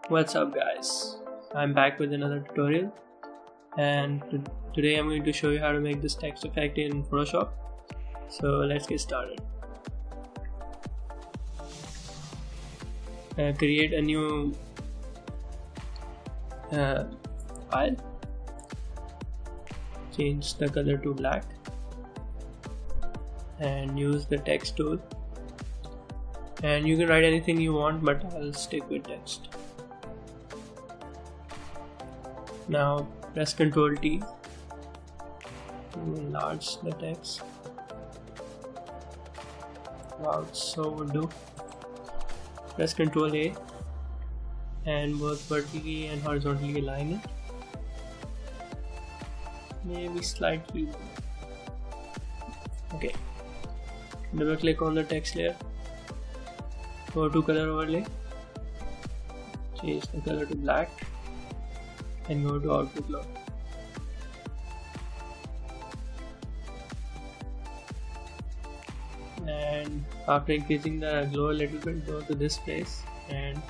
What's up guys, I'm back with another tutorial and today I'm going to show you how to make this text effect in Photoshop. So let's get started. Create a new file, change the color to black and use the text tool, and you can write anything you want but I'll stick with text. Now press Ctrl T to enlarge the text. Wow, it's so would-do. Press Ctrl A and both vertically and horizontally align it. Maybe slightly. Okay. Double click on the text layer. Go to color overlay. Change the color to black. And go to output glow. And after increasing the glow a little bit, go to this place and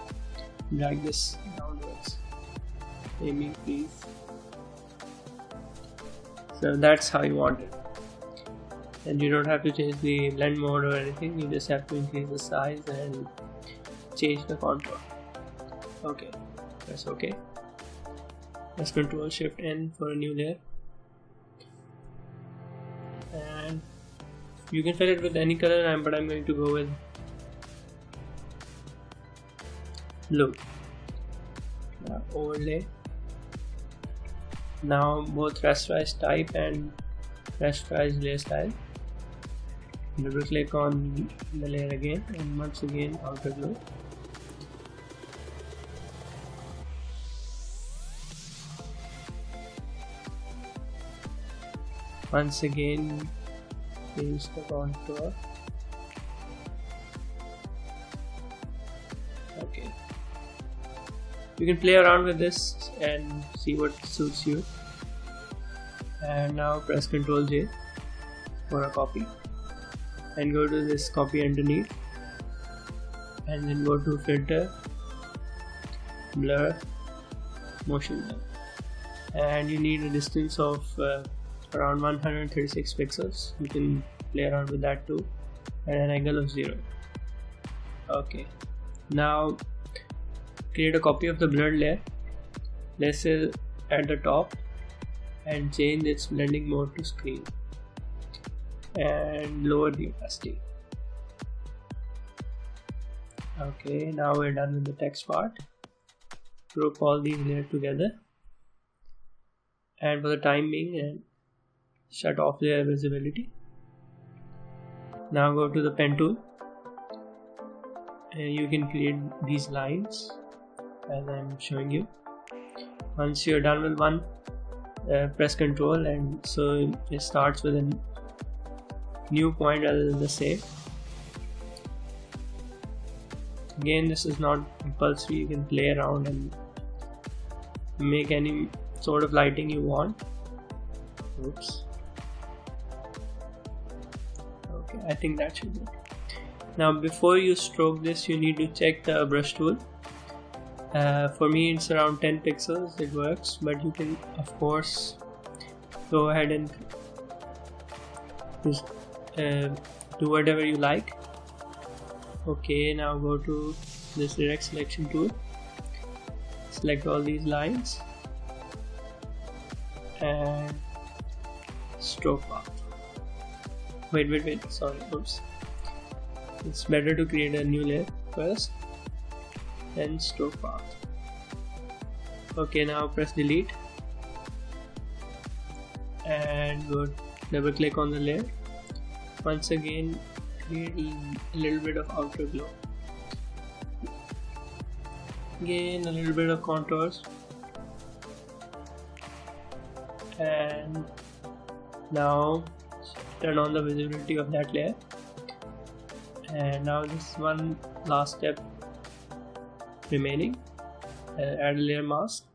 drag this downwards. Maybe please. So that's how you want it. And you don't have to change the blend mode or anything, you just have to increase the size and change the contour. Okay, press OK. Press Ctrl Shift N for a new layer, and you can fill it with any color, but I'm going to go with blue. Now overlay. Now both rasterize type and rasterize layer style. Double click on the layer again and once again outer glow. Once again change the contour. Okay, you can play around with this and see what suits you. And now press Ctrl J for a copy and go to this copy underneath and then go to filter, blur, motion blur, and you need a distance of around 136 pixels. You can play around with that too, and an angle of 0. Okay, now create a copy of the blurred layer, place it at the top and change its blending mode to screen and lower the opacity. Okay, now we're done with the text part. Group all these layers together, and for the time being and shut off their visibility. Now go to the pen tool and you can create these lines as I'm showing you. Once you're done with one, press Ctrl, and so it starts with a new point rather than the same. Again, this is not compulsory, you can play around and make any sort of lighting you want. Oops. Okay, I think that should do. Now before you stroke this, you need to check the brush tool. For me it's around 10 pixels, it works, but you can of course go ahead and just do whatever you like. Okay, now go to this direct selection tool, select all these lines and stroke path. Wait, sorry, oops. It's better to create a new layer first, then stroke path. Okay, now press delete and go double click on the layer. Once again create a little bit of outer glow. Again a little bit of contours, and now turn on the visibility of that layer. And now this is one last step remaining. Add a layer mask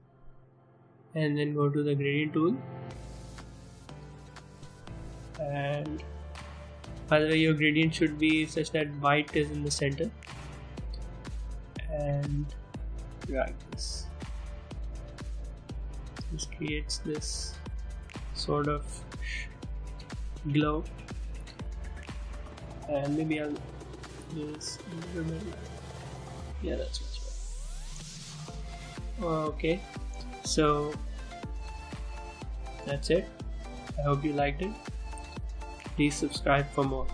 and then go to the gradient tool, and by the way your gradient should be such that white is in the center, and drag this. This creates this sort of glow, and maybe I'll do this in the middle. Yeah, that's much better. Okay, so that's it. I hope you liked it. Please subscribe for more.